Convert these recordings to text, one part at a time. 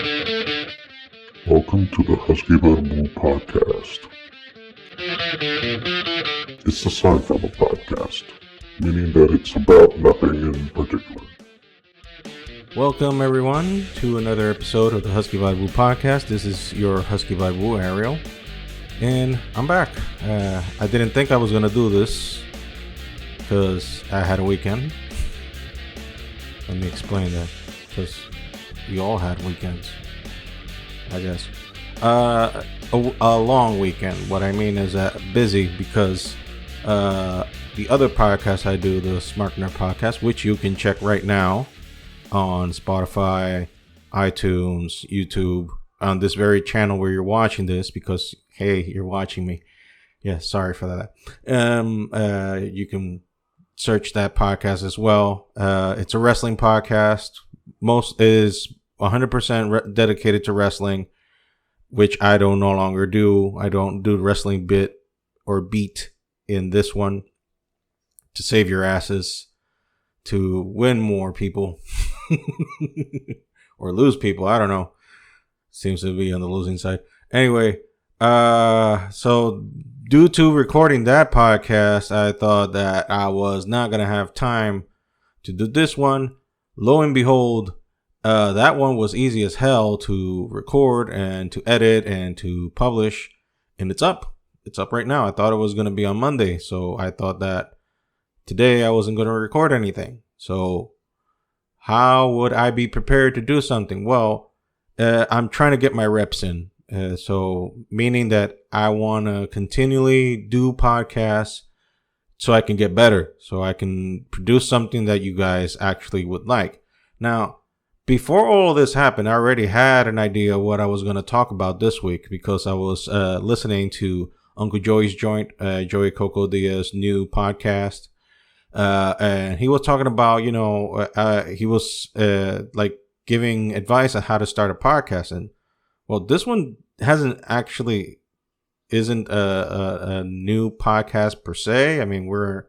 Welcome to the Husky Bamboo Podcast. It's a sci-fi podcast, meaning that it's about nothing in particular. Welcome everyone to another episode of the Husky Bamboo Podcast. This is your Husky Bamboo, Ariel, and I'm back. I didn't think I was going to do this because I had a weekend. Let me explain that, because we all had weekends, I guess. A long weekend. What I mean is that busy, because the other podcast I do, the Smart Nerd Podcast, which you can check right now on Spotify, iTunes, YouTube, on this very channel where you're watching this, because hey, you're watching me. Yeah, sorry for that. You can search that podcast as well. It's a wrestling podcast. Most is 100% dedicated to wrestling, which I don't no longer do. I don't do the wrestling bit or beat in this one to save your asses, to win more people or lose people. I don't know. Seems to be on the losing side. Anyway, so due to recording that podcast, I thought that I was not going to have time to do this one. Lo and behold, that one was easy as hell to record and to edit and to publish, and it's up. It's up right now. I thought it was going to be on Monday, so I thought that today I wasn't going to record anything. So how would I be prepared to do something? Well, I'm trying to get my reps in. So meaning that I want to continually do podcasts so I can get better, so I can produce something that you guys actually would like. Now, before all this happened, I already had an idea of what I was going to talk about this week, because I was listening to Uncle Joey's Joint, Joey Coco Diaz's new podcast. And he was talking about, he was like giving advice on how to start a podcast. And well, this one isn't a new podcast per se. I mean, we're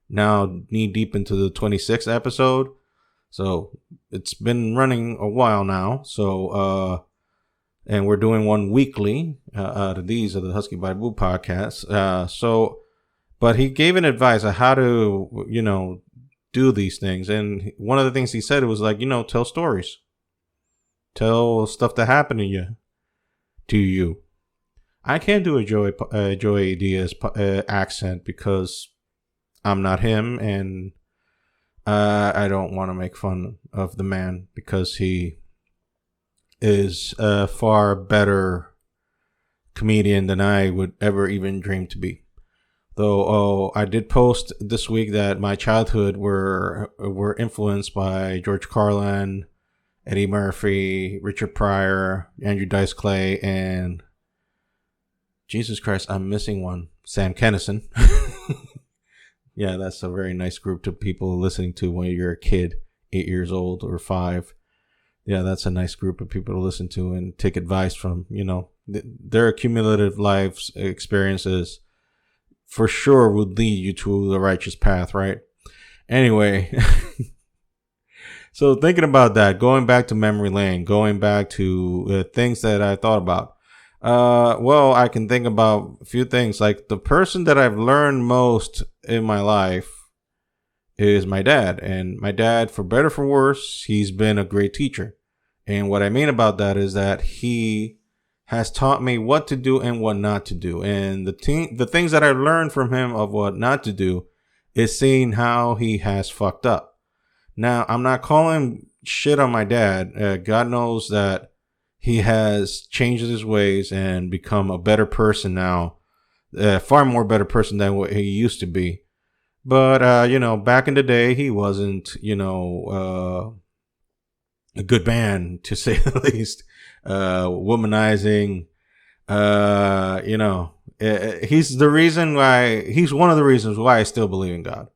now knee deep into the 26th episode. So it's been running a while now. So, and we're doing one weekly out of these of the Husky Bamboo podcasts. But he gave an advice on how to, do these things. And one of the things he said was like, tell stories. Tell stuff that happened to you. I can't do a Joey Diaz accent because I'm not him, and I don't want to make fun of the man because he is a far better comedian than I would ever even dream to be. Though, I did post this week that my childhood were influenced by George Carlin, Eddie Murphy, Richard Pryor, Andrew Dice Clay, and Jesus Christ, I'm missing one, Sam Kinison. Yeah, that's a very nice group of people listening to when you're a kid, 8 years old or 5. Yeah, that's a nice group of people to listen to and take advice from. Their cumulative lives experiences for sure would lead you to the righteous path, right? Anyway, so thinking about that, going back to memory lane, going back to things that I thought about. Well, I can think about a few things. Like, the person that I've learned most in my life is my dad. And my dad, for better for worse, he's been a great teacher. And what I mean about that is that he has taught me what to do and what not to do. And the things that I learned from him of what not to do is seeing how he has fucked up. Now, I'm not calling shit on my dad. God knows that he has changed his ways and become a better person now. Far more better person than what he used to be. But, back in the day, he wasn't, a good man, to say the least. Womanizing, he's one of the reasons why I still believe in God.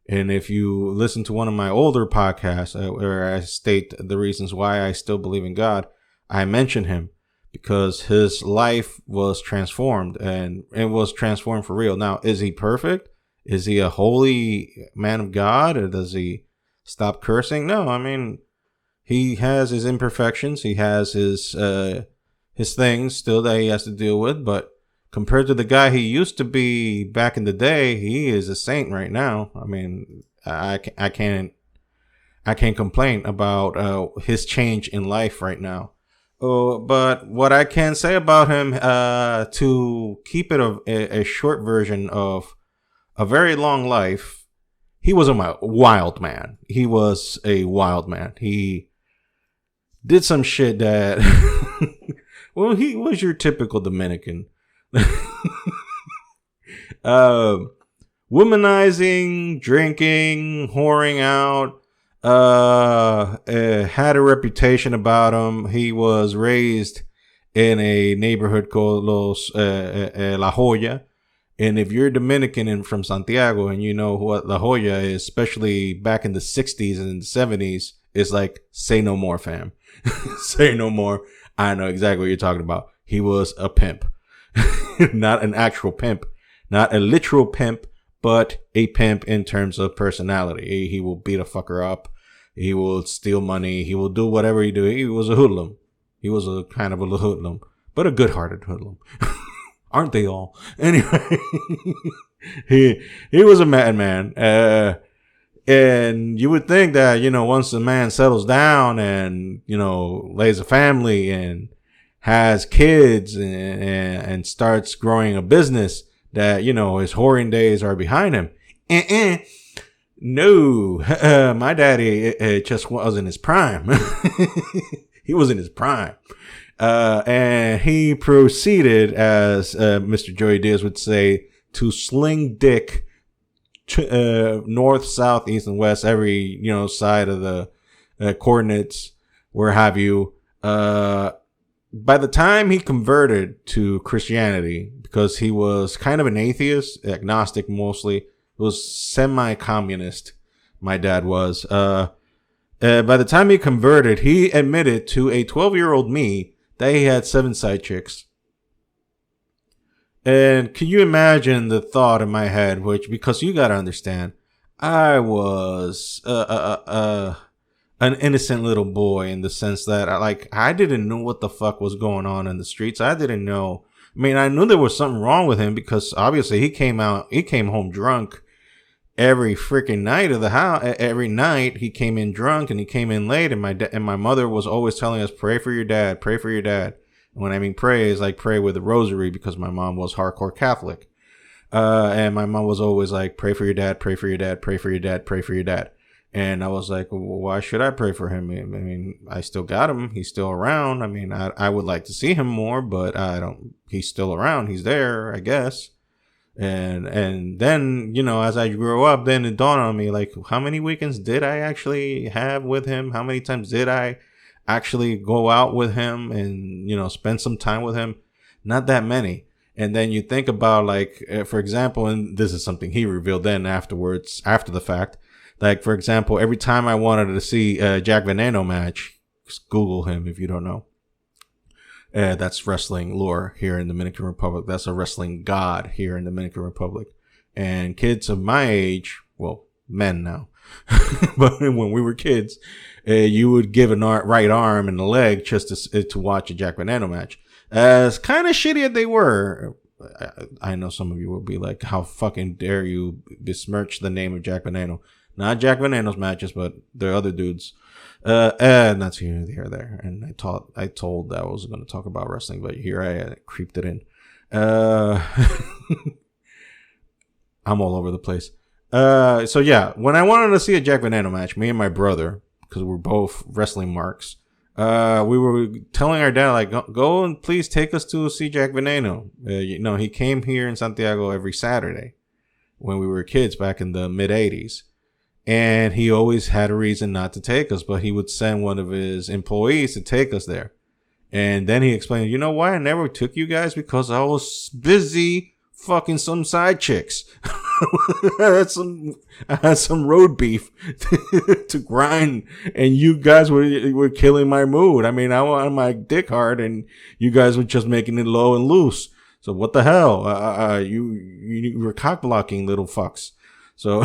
And if you listen to one of my older podcasts where I state the reasons why I still believe in God, I mention him because his life was transformed, and it was transformed for real. Now, is he perfect? Is he a holy man of God, or does he stop cursing? No, I mean, he has his imperfections. He has his things still that he has to deal with. But compared to the guy he used to be back in the day, he is a saint right now. I mean, I can't complain about his change in life right now. But what I can say about him, to keep it a short version of a very long life, he was a wild man. He was a wild man. He did some shit that, well, he was your typical Dominican. Womanizing, drinking, whoring out, had a reputation about him. He was raised in a neighborhood called La Jolla. And if you're Dominican and from Santiago and you know what La Jolla is, especially back in the 60s and the 70s, it's like, say no more, fam. Say no more. I know exactly what you're talking about. He was a pimp. Not an actual pimp. Not a literal pimp, but a pimp in terms of personality. He will beat a fucker up. He will steal money. He will do whatever he do. He was a hoodlum. He was a kind of a hoodlum, but a good-hearted hoodlum. Aren't they all? Anyway, he was a madman. And you would think that, you know, once the man settles down and, you know, lays a family and has kids and starts growing a business, that, you know, his whoring days are behind him. No, my daddy just was in his prime. He was in his prime. And he proceeded, as Mr. Joey Diaz would say, to sling dick north, south, east, and west, every, you know, side of the coordinates, where have you. By the time he converted to Christianity, because he was kind of an atheist, agnostic mostly, was semi-communist, my dad was. By the time he converted, he admitted to a 12-year-old me that he had 7 side chicks. And can you imagine the thought in my head, which, because you gotta understand, I was an innocent little boy in the sense that I didn't know what the fuck was going on in the streets. I didn't know. I mean, I knew there was something wrong with him because obviously he came home drunk every freaking night of the house. Every night he came in drunk and he came in late, and my mother was always telling us, pray for your dad, pray for your dad. And when I mean pray, is like pray with a rosary, because my mom was hardcore Catholic. And my mom was always like, pray for your dad, pray for your dad, pray for your dad, pray for your dad. And I was like, well, why should I pray for him? I mean, I still got him. He's still around. I mean, I would like to see him more, but he's still around. He's there, I guess. And then, you know, as I grew up, then it dawned on me, like, how many weekends did I actually have with him? How many times did I actually go out with him and, you know, spend some time with him? Not that many. And then you think about, like, for example, and this is something he revealed then afterwards, after the fact, like, for example, every time I wanted to see a Jack Veneno match, just Google him if you don't know. That's wrestling lore here in the Dominican Republic. That's a wrestling god here in the Dominican Republic. And kids of my age, well, men now, but when we were kids, you would give a right arm and a leg just to watch a Jack Veneno match. As kind of shitty as they were, I know some of you will be like, how fucking dare you besmirch the name of Jack Veneno. Not Jack Veneno's matches, but the other dudes. And that's here, there. And I told that I was going to talk about wrestling, but here I creeped it in. I'm all over the place. So yeah, when I wanted to see a Jack Veneno match, me and my brother, because we're both wrestling marks, we were telling our dad, like, go and please take us to see Jack Veneno. You know, he came here in Santiago every Saturday when we were kids back in the mid 80s. And he always had a reason not to take us, but he would send one of his employees to take us there. And then he explained, you know why I never took you guys? Because I was busy fucking some side chicks. I had some road beef to grind, and you guys were killing my mood. I mean, I wanted my dick hard, and you guys were just making it low and loose. So what the hell? You were cock blocking, little fucks. So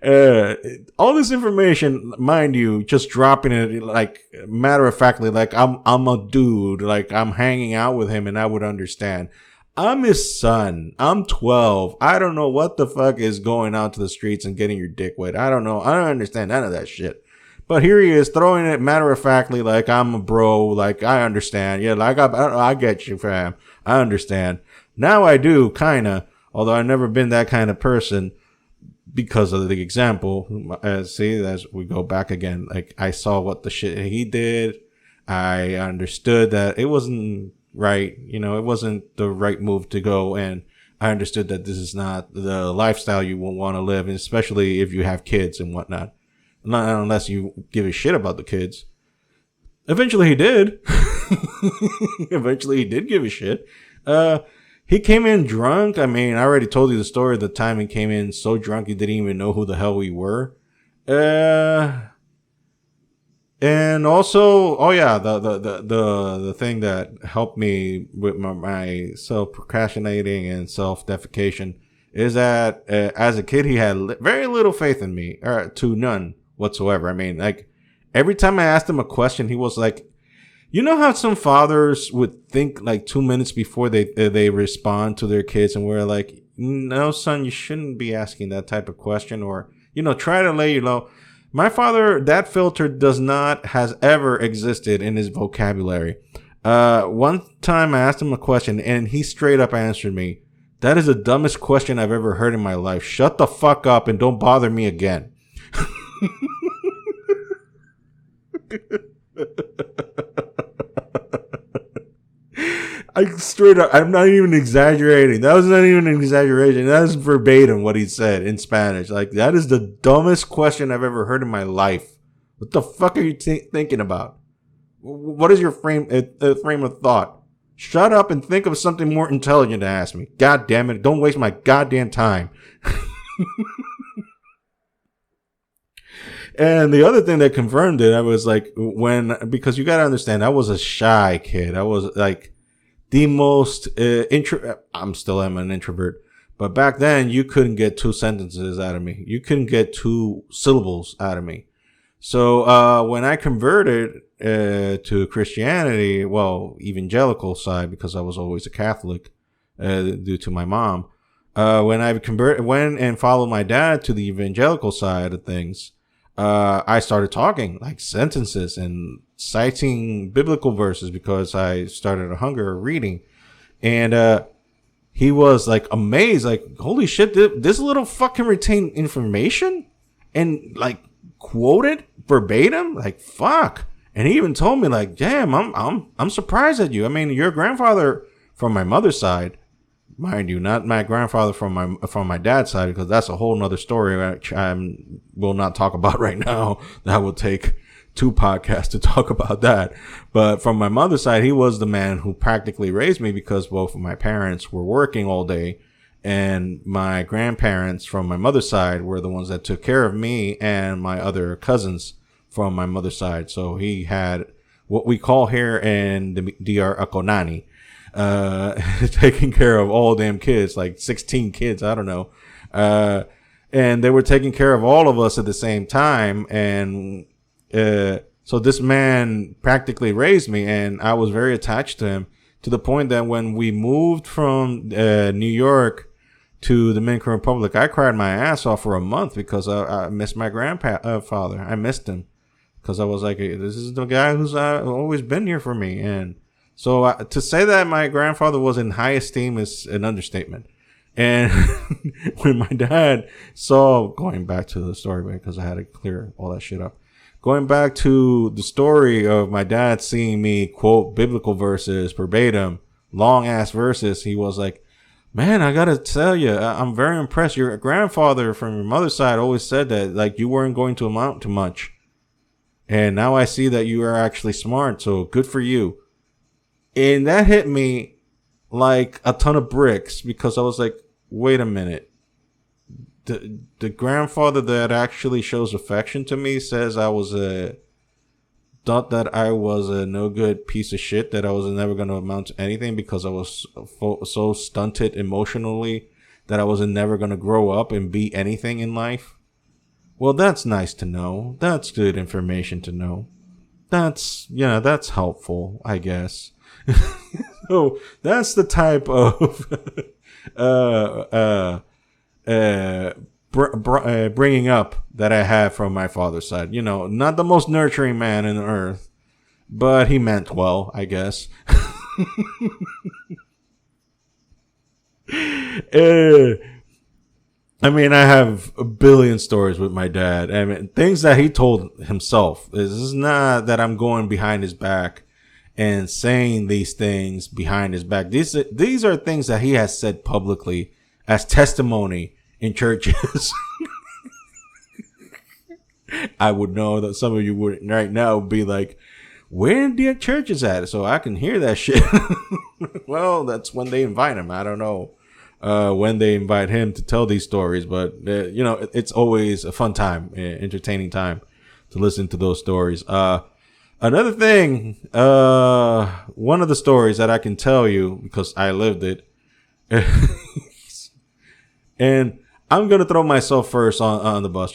All this information, mind you, just dropping it like matter of factly, like I'm a dude, like I'm hanging out with him and I would understand. I'm his son. I'm 12. I don't know what the fuck is going out to the streets and getting your dick wet. I don't know. I don't understand none of that shit. But here he is throwing it matter of factly, like I'm a bro, like I understand. Yeah, like I get you, fam. I understand. Now I do, kinda, although I've never been that kind of person. Because of the example, see, as we go back again, like I saw what the shit he did. I understood that it wasn't right. You know, it wasn't the right move to go. And I understood that this is not the lifestyle you will want to live, especially if you have kids and whatnot. Not unless you give a shit about the kids. Eventually he did. Eventually he did give a shit. He came in drunk. I mean, I already told you the story of the time he came in so drunk he didn't even know who the hell we were. And also, oh yeah, the thing that helped me with my self procrastinating and self defecation is that as a kid he had very little faith in me, or to none whatsoever. I mean, like every time I asked him a question, he was like, you know how some fathers would think like 2 minutes before they respond to their kids, and we're like, no, son, you shouldn't be asking that type of question, or, you know, try to lay you low. My father, that filter has ever existed in his vocabulary. One time I asked him a question and he straight up answered me, that is the dumbest question I've ever heard in my life. Shut the fuck up and don't bother me again. I'm not even exaggerating. That was not even an exaggeration. That is verbatim what he said in Spanish. Like, that is the dumbest question I've ever heard in my life. What the fuck are you thinking about? What is your frame of thought? Shut up and think of something more intelligent to ask me. God damn it. Don't waste my goddamn time. And the other thing that confirmed it, I was like, because you got to understand, I was a shy kid. I was like the most I'm still an introvert, but back then you couldn't get 2 sentences out of me. You couldn't get 2 syllables out of me. So when I converted to Christianity, well, evangelical side, because I was always a Catholic due to my mom. When I went and followed my dad to the evangelical side of things, I started talking like sentences and citing biblical verses because I started a hunger of reading. And he was like amazed, like, holy shit, this little fuck can retain information and like quote it verbatim, like fuck. And he even told me like, damn, I'm surprised at you. I mean, your grandfather from my mother's side, mind you, not my grandfather from my dad's side, because that's a whole nother story which I will not talk about right now. That will take 2 podcasts to talk about that. But from my mother's side, he was the man who practically raised me, because both of my parents were working all day, and my grandparents from my mother's side were the ones that took care of me and my other cousins from my mother's side. So he had what we call here in the DR a konani. Taking care of all damn kids, like 16 kids, I don't know. And they were taking care of all of us at the same time. And, so this man practically raised me, and I was very attached to him, to the point that when we moved from, New York to the Dominican Republic, I cried my ass off for a month because I missed my grandfather. I missed him because I was like, hey, this is the guy who's always been here for me. And so to say that my grandfather was in high esteem is an understatement. And when my dad saw, going back to the story, because I had to clear all that shit up, going back to the story of my dad seeing me quote biblical verses verbatim, long ass verses, he was like, man, I gotta tell you, I'm very impressed. Your grandfather from your mother's side always said that like you weren't going to amount to much. And now I see that you are actually smart. So good for you. And that hit me like a ton of bricks, because I was like, wait a minute. The grandfather that actually shows affection to me says thought that I was a no good piece of shit, that I was never going to amount to anything because I was so stunted emotionally that I was never going to grow up and be anything in life. Well, that's nice to know. That's good information to know. That's helpful, I guess. So that's the type of uh, bringing up that I have from my father's side. Not the most nurturing man in the earth, but he meant well, I guess. uh, I mean, I have a billion stories with my dad. I mean, things that he told himself. This is not that I'm going behind his back and saying these things behind his back. These are things that he has said publicly as testimony in churches. I would know that some of you would right now be like, where the church is at? So I can hear that shit. Well, that's when they invite him. I don't know when they invite him to tell these stories, but it's always a fun time, entertaining time to listen to those stories. Another thing, one of the stories that I can tell you because I lived it, and I'm gonna throw myself first on the bus.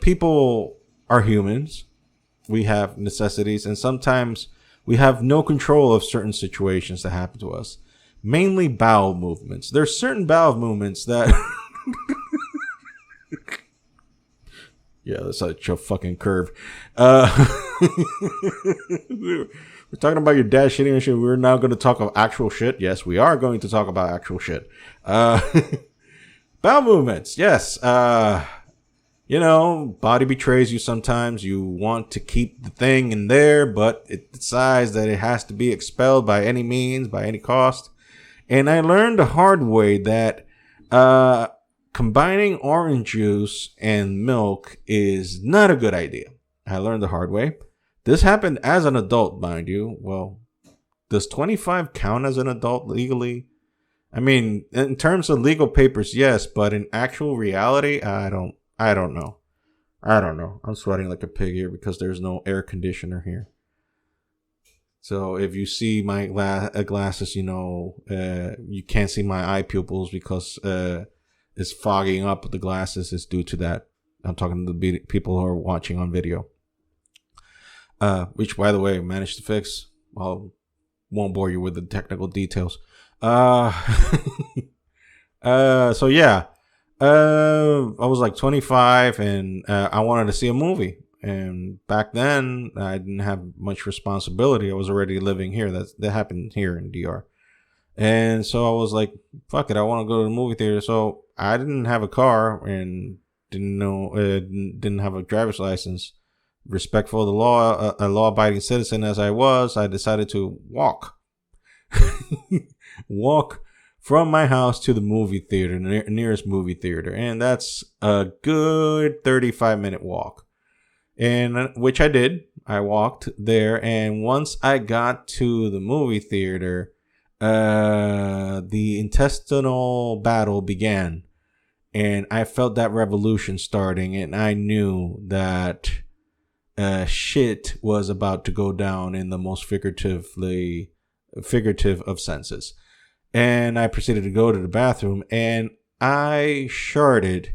People are humans. We have necessities, and sometimes we have no control of certain situations that happen to us. Mainly bowel movements. There's certain bowel movements that. Yeah, that's such a fucking curve. We're talking about your dad shitting and shit. We're now going to talk about actual shit. Yes, we are going to talk about actual shit. Bowel movements. Yes. Body betrays you sometimes. You want to keep the thing in there, but it decides that it has to be expelled by any means, by any cost. And I learned the hard way that combining orange juice and milk is not a good idea. I learned the hard way. This happened as an adult, mind you. Well, does 25 count as an adult legally? I mean, in terms of legal papers, yes, but in actual reality, I don't know. I'm sweating like a pig here because there's no air conditioner here. So if you see my glasses, you can't see my eye pupils because it's fogging up the glasses. Is due to that. I'm talking to the people who are watching on video. Which, by the way, managed to fix. I won't bore you with the technical details. So yeah. I was like 25 and I wanted to see a movie. And back then, I didn't have much responsibility. I was already living here. That happened here in DR. And so I was like, fuck it, I want to go to the movie theater. So I didn't have a car and didn't have a driver's license. Respectful of the law, a law-abiding citizen as I was, I decided to walk. Walk from my house to the movie theater, nearest movie theater. And that's a good 35-minute walk. And which I did. I walked there. And once I got to the movie theater, the intestinal battle began. And I felt that revolution starting. And I knew that shit was about to go down in the most figurative of senses. And I proceeded to go to the bathroom and I sharted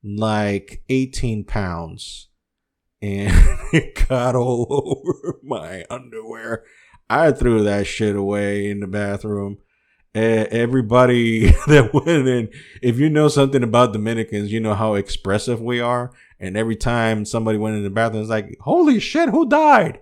like 18 pounds and it got all over my underwear. I threw that shit away in the bathroom. Everybody that went in, if you know something about Dominicans, you know how expressive we are. And every time somebody went in the bathroom, it's like, holy shit, who died?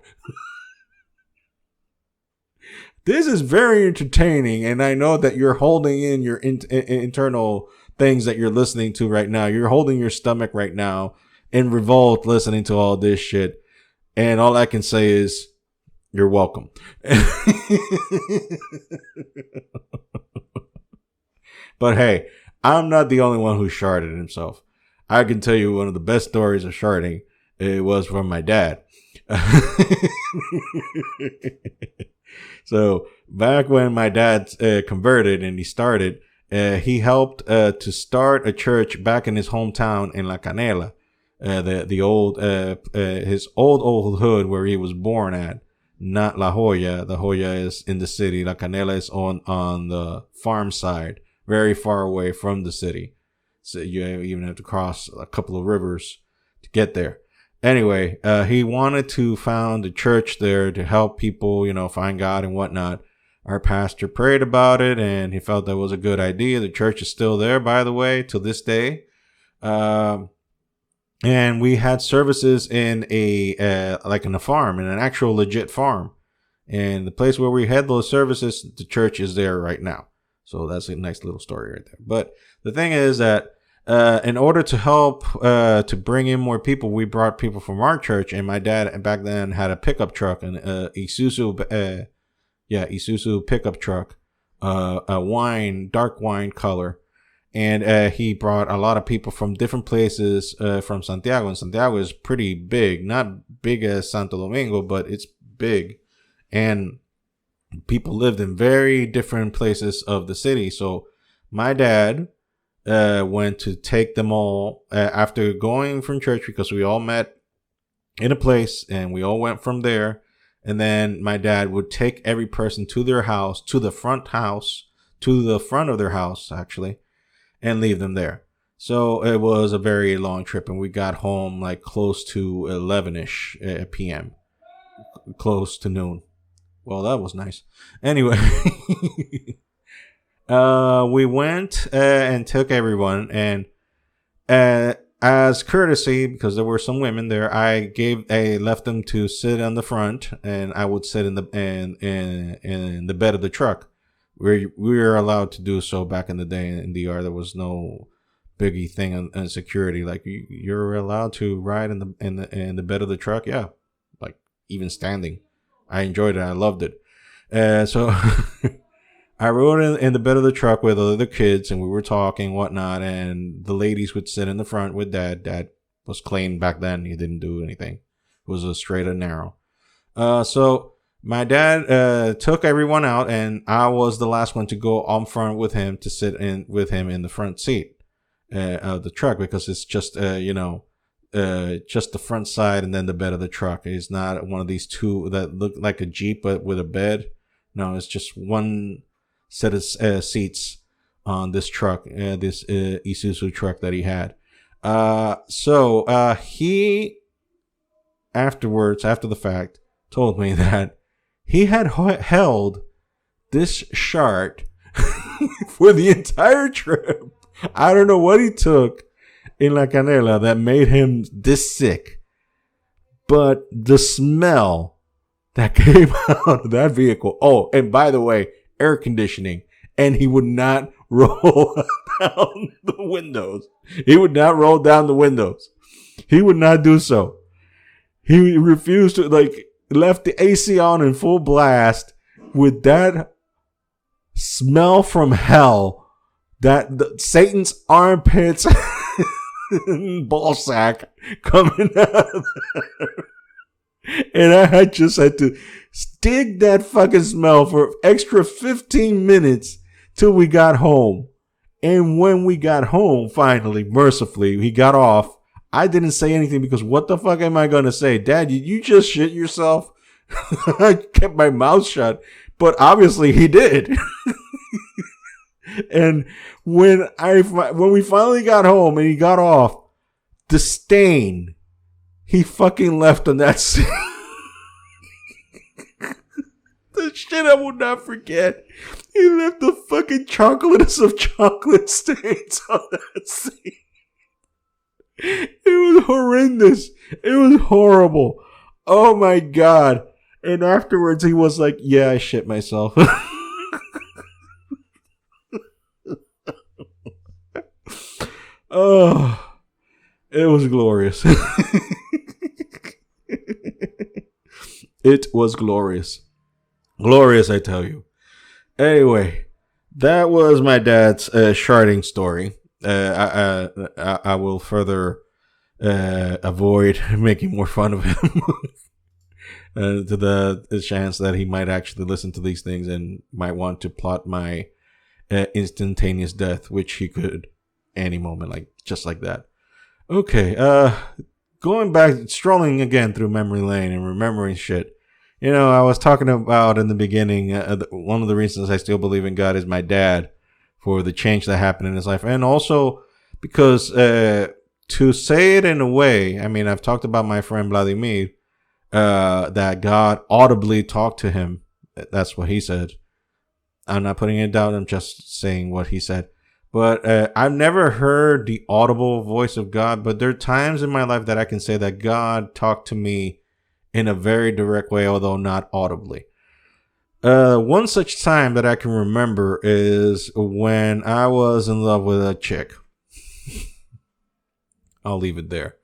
This is very entertaining, and I know that you're holding in your internal things that you're listening to right now. You're holding your stomach right now in revolt listening to all this shit. And all I can say is, you're welcome. But hey, I'm not the only one who sharted himself. I can tell you one of the best stories of sharting. It was from my dad. So back when my dad converted and he started, he helped to start a church back in his hometown in La Canela, the old his old hood where he was born at, not La Jolla. La Jolla is in the city. La Canela is on the farm side, very far away from the city. So you even have to cross a couple of rivers to get there. Anyway, he wanted to found a church there to help people, find God and whatnot. Our pastor prayed about it, and he felt that was a good idea. The church is still there, by the way, to this day. And we had services in in a farm, in an actual legit farm. And the place where we had those services, the church is there right now. So that's a nice little story right there. But the thing is that in order to help to bring in more people, we brought people from our church. And my dad back then had a pickup truck, an Isuzu pickup truck, a dark wine color. And he brought a lot of people from different places from Santiago. And Santiago is pretty big, not big as Santo Domingo, but it's big. And people lived in very different places of the city. So my dad went to take them all after going from church, because we all met in a place and we all went from there. And then my dad would take every person to their house, to the front of their house, actually, and leave them there. So it was a very long trip, and we got home like close to 11-ish p.m., close to noon. Well, that was nice. Anyway, we went and took everyone, and as courtesy, because there were some women there, I left them to sit on the front, and I would sit in the bed of the truck. We were allowed to do so back in the day in DR. There was no biggie thing on security. Like you're allowed to ride in the bed of the truck. Yeah, like even standing. I enjoyed it. I loved it. So I rode in the bed of the truck with the other kids, and we were talking and whatnot, and the ladies would sit in the front with Dad. Dad was clean back then. He didn't do anything. It was a straight and narrow. So my dad took everyone out, and I was the last one to go on front with him to sit in with him in the front seat of the truck, because it's just just the front side and then the bed of the truck. It's not one of these two that look like a Jeep but with a bed. No, it's just one set of seats on this truck, this Isuzu truck that he had. So he afterwards, after the fact, told me that he had held this chart for the entire trip. I don't know what he took in La Canela that made him this sick, but the smell that came out of that vehicle. Oh, and by the way, air conditioning. And he would not roll down the windows. He would not roll down the windows. He would not do so. He refused to, left the AC on in full blast with that smell from hell, Satan's armpits ball sack coming out of there. And I just had to dig that fucking smell for extra 15 minutes till we got home. And when we got home, finally, mercifully, he got off. I didn't say anything because what the fuck am I going to say? Dad, did you just shit yourself? I kept my mouth shut, but obviously he did. And when we finally got home and he got off, the stain he fucking left on that seat. The shit I will not forget. He left the fucking chocolatest of chocolate stains on that seat. It was horrendous. It was horrible. Oh my God. And afterwards he was like, yeah, I shit myself. Oh, it was glorious. It was glorious. Glorious, I tell you. Anyway, that was my dad's sharding story. I will further avoid making more fun of him to the chance that he might actually listen to these things and might want to plot my instantaneous death, which he could any moment, just like that. Okay, going back, strolling again through memory lane and remembering shit. I was talking about in the beginning, one of the reasons I still believe in God is my dad, for the change that happened in his life. And also because to say it in a way, I mean, I've talked about my friend Vladimir, that God audibly talked to him. That's what he said. I'm not putting it down. I'm just saying what he said. But I've never heard the audible voice of God. But there are times in my life that I can say that God talked to me in a very direct way, although not audibly. One such time that I can remember is when I was in love with a chick. I'll leave it there.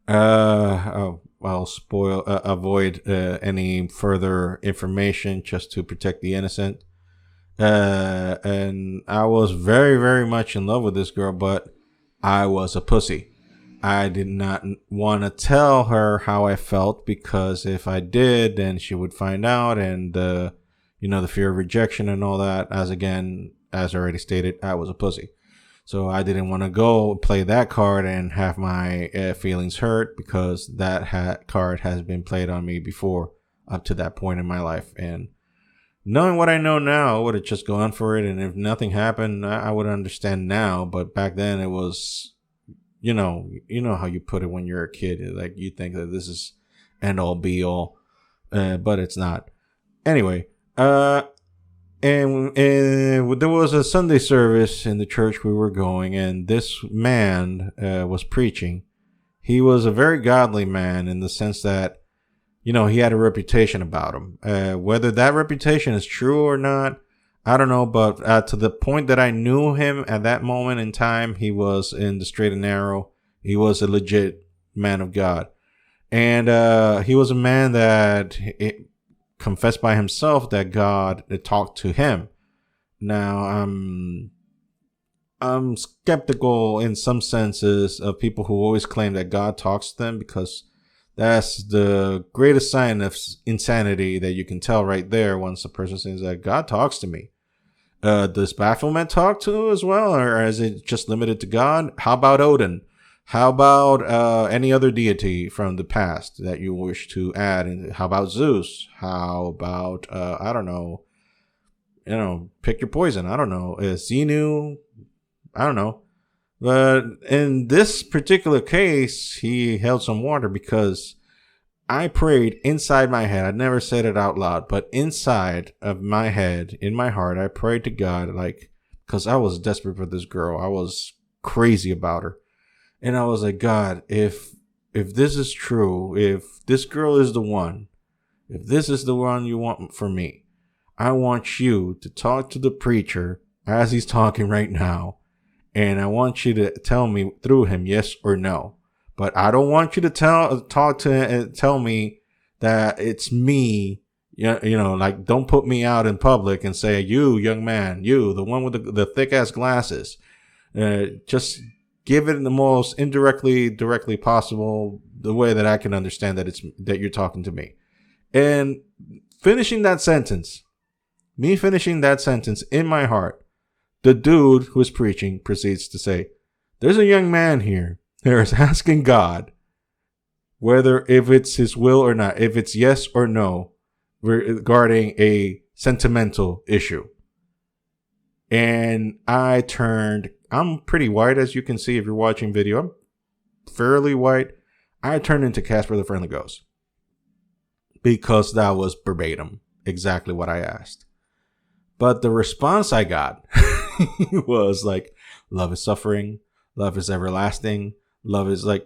I'll avoid any further information just to protect the innocent. And I was very, very much in love with this girl, but I was a pussy. I did not want to tell her how I felt, because if I did, then she would find out, and the fear of rejection and all that. As already stated, I was a pussy. So I didn't want to go play that card and have my feelings hurt, because that card has been played on me before up to that point in my life. And knowing what I know now, I would have just gone for it. And if nothing happened, I would understand now. But back then it was, you know how you put it when you're a kid. Like, you think that this is end all be all, but it's not. Anyway, and there was a Sunday service in the church we were going, and this man was preaching. He was a very godly man in the sense that, he had a reputation about him. Whether that reputation is true or not, I don't know. But to the point that I knew him at that moment in time, he was in the straight and narrow. He was a legit man of God. And he was a man that confessed by himself that God talked to him. Now, I'm skeptical in some senses of people who always claim that God talks to them, because that's the greatest sign of insanity that you can tell right there once a person says that God talks to me. Does Baphomet talk to as well, or is it just limited to God? How about Odin? How about any other deity from the past that you wish to add? And how about Zeus? How about, I don't know, pick your poison. I don't know. Xenu? I don't know. But in this particular case, he held some water, because I prayed inside my head. I never said it out loud, but inside of my head, in my heart, I prayed to God, because I was desperate for this girl. I was crazy about her. And I was like, God, if this is true, if this girl is the one, if this is the one you want for me, I want you to talk to the preacher as he's talking right now. And I want you to tell me through him, yes or no. But I don't want you to tell me that it's me. Don't put me out in public and say, you, young man, you, the one with the thick ass glasses. Just give it in the most directly possible, the way that I can understand that you're talking to me. And finishing that sentence in my heart, the dude who is preaching proceeds to say, there's a young man here who is asking God if it's his will or not, if it's yes or no regarding a sentimental issue. And I turned, I'm pretty white, as you can see if you're watching video. I'm fairly white. I turned into Casper the Friendly Ghost, because that was verbatim exactly what I asked. But the response I got was like, love is suffering, love is everlasting, love is like,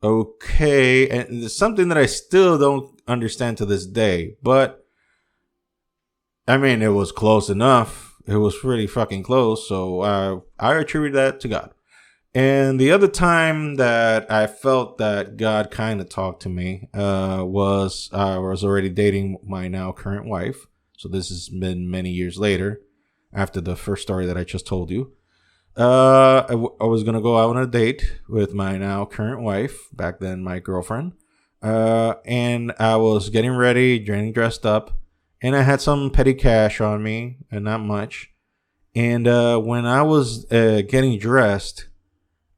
okay. And it's something that I still don't understand to this day. But I mean, it was close enough. It was pretty fucking close. So I attribute that to God. And the other time that I felt that God kind of talked to me was I was already dating my now current wife. So this has been many years later, after the first story that I just told you. I was going to go out on a date with my now current wife, back then my girlfriend. And I was getting ready, getting dressed up. And I had some petty cash on me, and not much. And when I was getting dressed,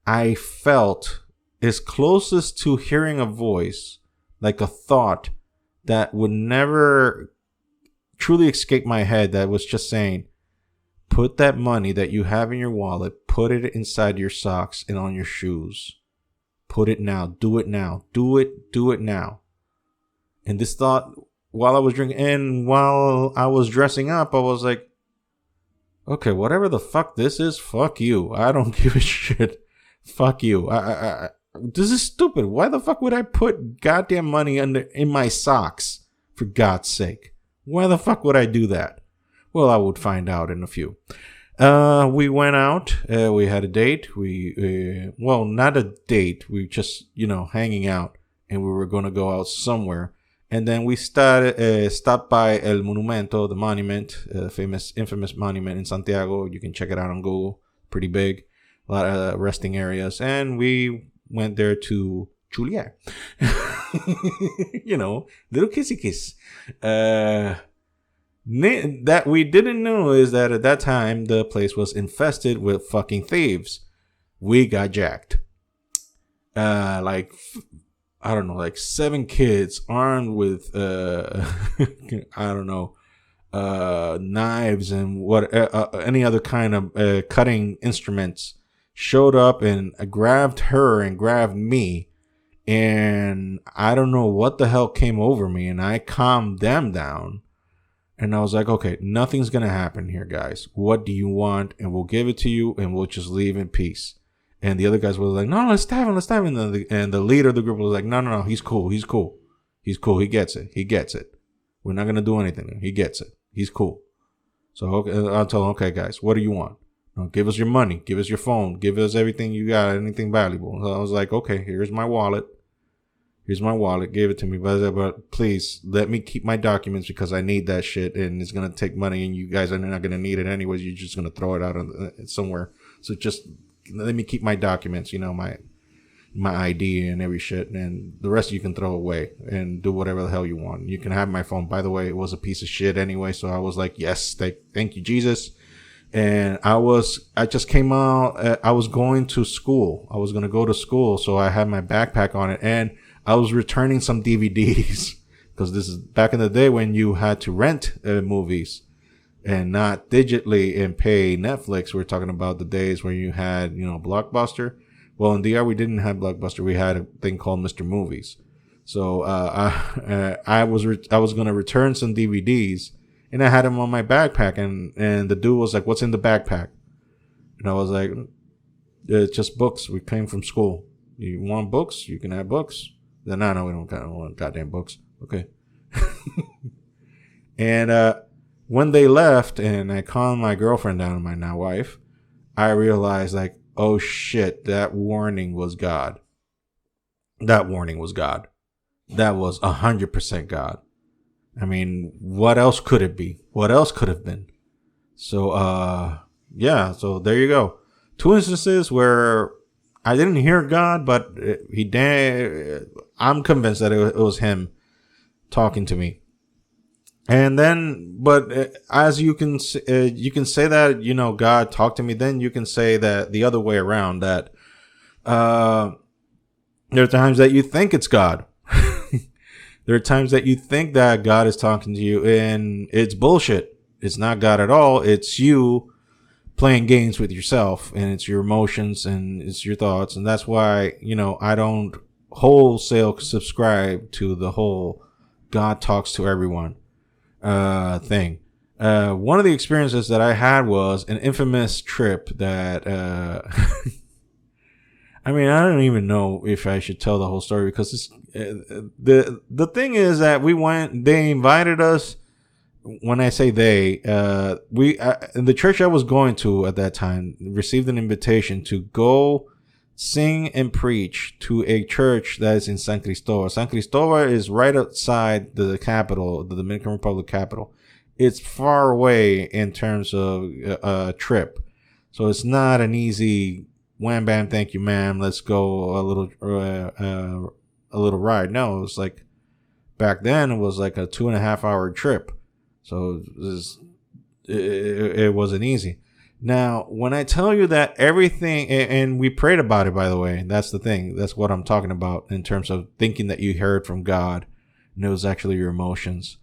I felt as closest to hearing a voice, like a thought that would never truly escape my head, that was just saying, Put that money that you have in your wallet, put it inside your socks and on your shoes. Put it now. Do it now. Do it now. And this thought, while I was drinking and while I was dressing up, I was like, okay, whatever the fuck this is, fuck you. I don't give a shit. Fuck you. This is stupid. Why the fuck would I put goddamn money in my socks? For God's sake. Why the fuck would I do that? Well, I would find out in a few. We went out. We had a date. Well, not a date. We just, hanging out. And we were going to go out somewhere. And then we stopped by El Monumento, the monument, infamous monument in Santiago. You can check it out on Google. Pretty big. A lot of resting areas. And we went there to Juliet. Little kissy kiss. That we didn't know is that at that time the place was infested with fucking thieves. We got jacked. I don't know, like 7 kids armed with knives and any other kind of cutting instruments showed up and grabbed her and grabbed me. And I don't know what the hell came over me, and I calmed them down. And I was like, okay, nothing's going to happen here, guys. What do you want? And we'll give it to you, and we'll just leave in peace. And the other guys were like, no, let's stab him. And the leader of the group was like, no, he's cool. He gets it. We're not going to do anything. He gets it. He's cool. So okay, I'll tell him, okay, guys, what do you want? No, give us your money. Give us your phone. Give us everything you got, anything valuable. So I was like, okay, here's my wallet. Gave it to me. But please let me keep my documents because I need that shit and it's going to take money and you guys are not going to need it anyways. You're just going to throw it out somewhere. So just let me keep my documents, my ID and every shit. And the rest you can throw away and do whatever the hell you want. You can have my phone. By the way, it was a piece of shit anyway. So I was like, yes, thank you, Jesus. And I just came out. I was going to school. I was going to go to school. So I had my backpack on it and I was returning some DVDs because this is back in the day when you had to rent movies and not digitally and pay Netflix. We're talking about the days where you had, Blockbuster. Well, in DR, we didn't have Blockbuster. We had a thing called Mr. Movies. So, I was going to return some DVDs and I had them on my backpack and the dude was like, what's in the backpack? And I was like, it's just books. We came from school. You want books? You can have books. Then no, we don't want goddamn books. Okay. And when they left and I calmed my girlfriend down, my now wife, I realized like, oh shit, that warning was God. That was 100% God. I mean, what else could it be? What else could have been? So, so there you go. 2 instances where I didn't hear God, but I'm convinced that it was him talking to me. And then, but as you can say that, God talked to me. Then you can say that the other way around, that there are times that you think it's God. There are times that you think that God is talking to you and it's bullshit. It's not God at all. It's you playing games with yourself and it's your emotions and it's your thoughts. And that's why, I don't wholesale subscribe to the whole God talks to everyone thing. One of the experiences that I had was an infamous trip that I mean, I don't even know if I should tell the whole story because it's the thing is that they invited us. When I say they, in the church I was going to at that time, received an invitation to go sing and preach to a church that is in San Cristobal. San Cristobal is right outside the capital, the Dominican Republic capital. It's far away in terms of a trip. So it's not an easy wham bam, thank you, ma'am, let's go a little ride. No, it was like back then it was like a 2.5 hour trip. So it wasn't easy. Now, when I tell you that everything, and we prayed about it, by the way, that's the thing. That's what I'm talking about in terms of thinking that you heard from God and it was actually your emotions.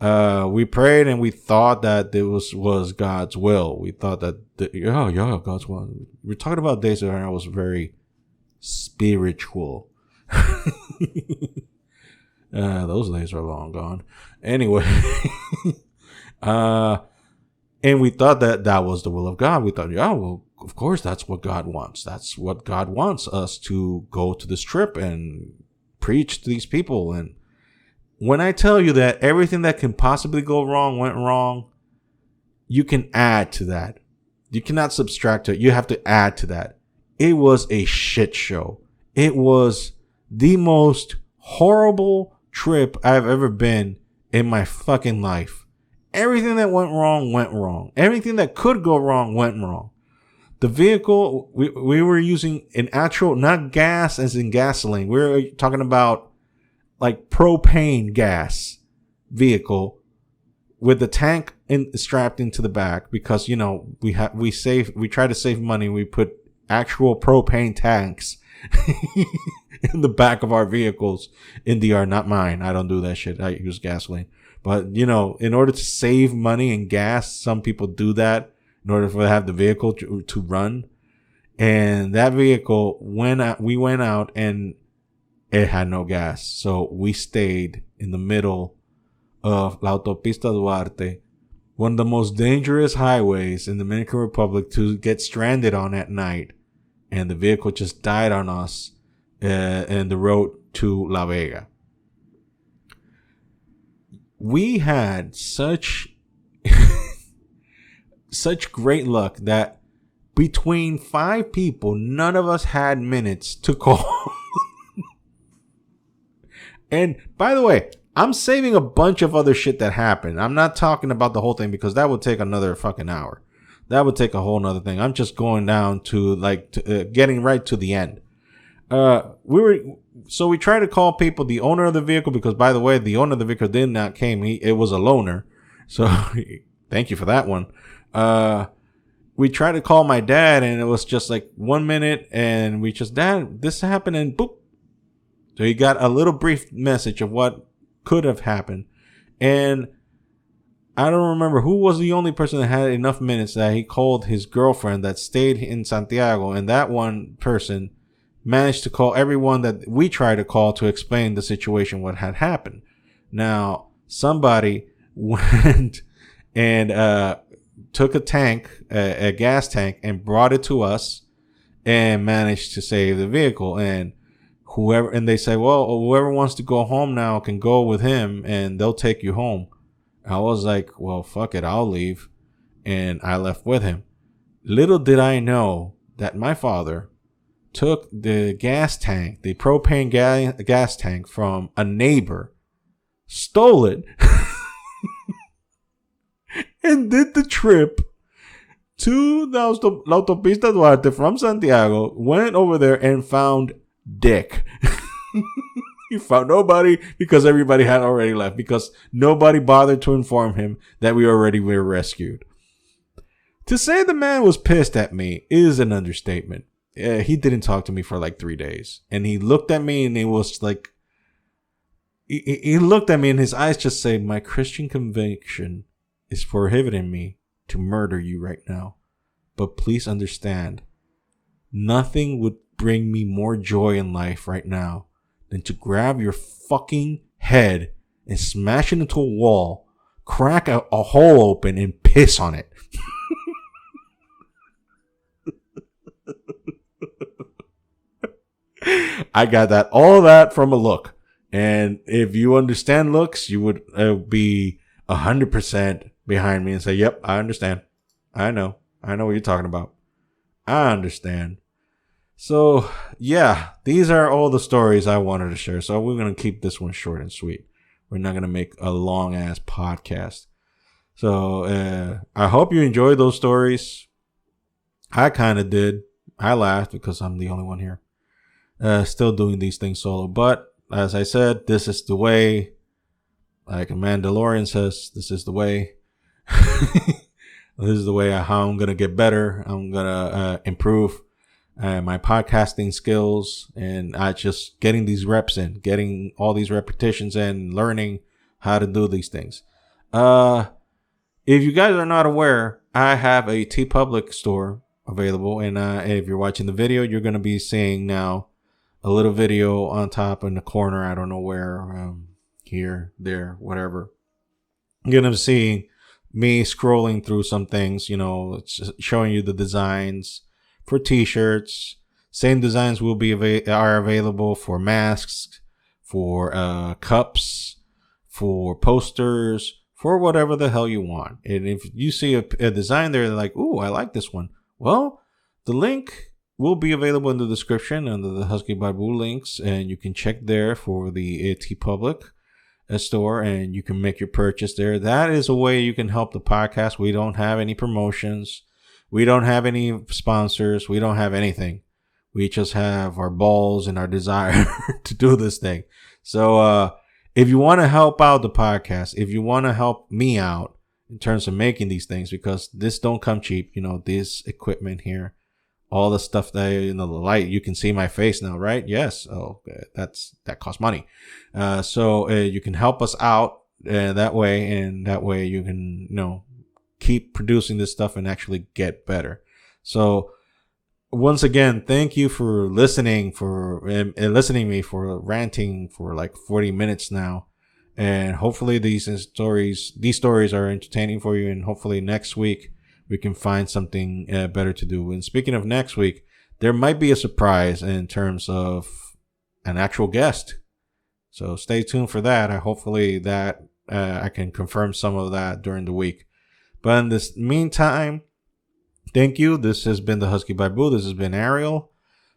We prayed and we thought that it was God's will. We thought that God's will. We're talking about days when I was very spiritual. Those days are long gone. Anyway, and we thought that was the will of God. We thought, well, of course, that's what God wants. That's what God wants us to go to this trip and preach to these people. And when I tell you that everything that can possibly go wrong went wrong, you can add to that. You cannot subtract to it. You have to add to that. It was a shit show. It was the most horrible trip I've ever been in my fucking life. Everything that went wrong went wrong. Everything that could go wrong went wrong. The vehicle, we were using an actual, not gas as in gasoline. We were talking about like propane gas vehicle with the tank strapped into the back because, we try to save money. We put actual propane tanks in the back of our vehicles in DR, not mine. I don't do that shit. I use gasoline. But, in order to save money and gas, some people do that in order for to have the vehicle to run. And that vehicle, we went out and it had no gas. So we stayed in the middle of La Autopista Duarte, one of the most dangerous highways in the Dominican Republic to get stranded on at night. And the vehicle just died on us in the road to La Vega. We had such great luck that between 5 people, none of us had minutes to call. And by the way, I'm saving a bunch of other shit that happened. I'm not talking about the whole thing because that would take another fucking hour. That would take a whole nother thing. I'm just going down to getting right to the end. So we tried to call people, the owner of the vehicle, because by the way, the owner of the vehicle did not came. It was a loaner. So thank you for that one. We tried to call my dad and it was just like 1 minute and we just, Dad, this happened and boop. So he got a little brief message of what could have happened. And I don't remember who was the only person that had enough minutes that he called his girlfriend that stayed in Santiago. And that one person managed to call everyone that we tried to call to explain the situation, what had happened. Now, somebody went and took a tank, a gas tank, and brought it to us and managed to save the vehicle. And they say, well, whoever wants to go home now can go with him and they'll take you home. I was like, well, fuck it, I'll leave. And I left with him. Little did I know that my father took the gas tank, the propane gas tank from a neighbor, stole it, and did the trip to La Autopista Duarte from Santiago, went over there and found Dick. He found nobody because everybody had already left, because nobody bothered to inform him that we already were rescued. To say the man was pissed at me is an understatement. He didn't talk to me for like 3 days. And he looked at me and it was like, he looked at me and his eyes just say, my Christian conviction is prohibiting me to murder you right now. But please understand, nothing would bring me more joy in life right now than to grab your fucking head and smash it into a wall, crack a hole open and piss on it. I got all that from a look. And if you understand looks, you would be 100% behind me and say, yep, I understand. I know what you're talking about. I understand. So, yeah, these are all the stories I wanted to share. So we're going to keep this one short and sweet. We're not going to make a long-ass podcast. So I hope you enjoyed those stories. I kind of did. I laughed because I'm the only one here. Still doing these things solo. But, as I said, this is the way. Like a Mandalorian says, this is the way. This is the way how I'm going to get better. I'm going to improve my podcasting skills, and I just getting these reps in, getting all these repetitions in, learning how to do these things. If you guys are not aware, I have a TeePublic store available, and if you're watching the video, you're going to be seeing now a little video on top in the corner. I don't know where, here, there, whatever. You're going to see me scrolling through some things, it's showing you the designs for t-shirts. Same designs are available for masks, for cups, for posters, for whatever the hell you want. And if you see a design there, they're like, ooh, I like this one. Well, the link will be available in the description under the Husky Babu links, and you can check there for the TeePublic store, and you can make your purchase there. That is a way you can help the podcast. We don't have any promotions. We don't have any sponsors. We don't have anything. We just have our balls and our desire to do this thing. So if you want to help out the podcast, if you want to help me out in terms of making these things, because this don't come cheap, this equipment here, all the stuff that, the light, you can see my face now, right? Yes. Oh, that costs money. So you can help us out that way, and that way you can, keep producing this stuff and actually get better. So once again, thank you for listening to me for ranting for like 40 minutes now. And hopefully these stories are entertaining for you. And hopefully next week we can find something better to do. And speaking of next week, there might be a surprise in terms of an actual guest. So stay tuned for that. Hopefully that I can confirm some of that during the week. But in this meantime, thank you. This has been the Husky Babu. This has been Ariel.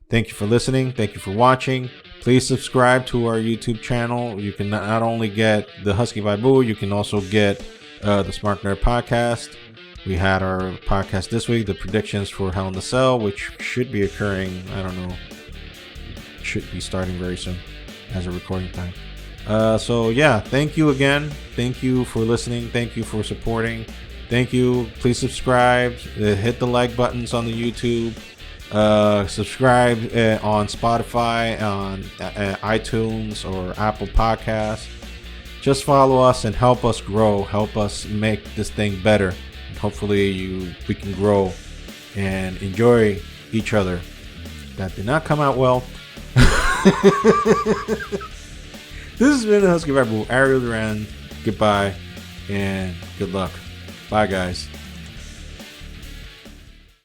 Thank you for listening. Thank you for watching. Please subscribe to our YouTube channel. You can not only get the Husky Babu, you can also get the Smart Nerd Podcast. We had our podcast this week, the predictions for Hell in the Cell, which should be occurring, I don't know, should be starting very soon as a recording time. So yeah, thank you again. Thank you for listening. Thank you for supporting. Thank you. Please subscribe. Hit the like buttons on the YouTube. Subscribe on Spotify, on iTunes or Apple Podcasts. Just follow us and help us grow. Help us make this thing better. And hopefully we can grow and enjoy each other. That did not come out well. This has been the Husky Babu, Ariel Duran. Goodbye and good luck. Bye, guys.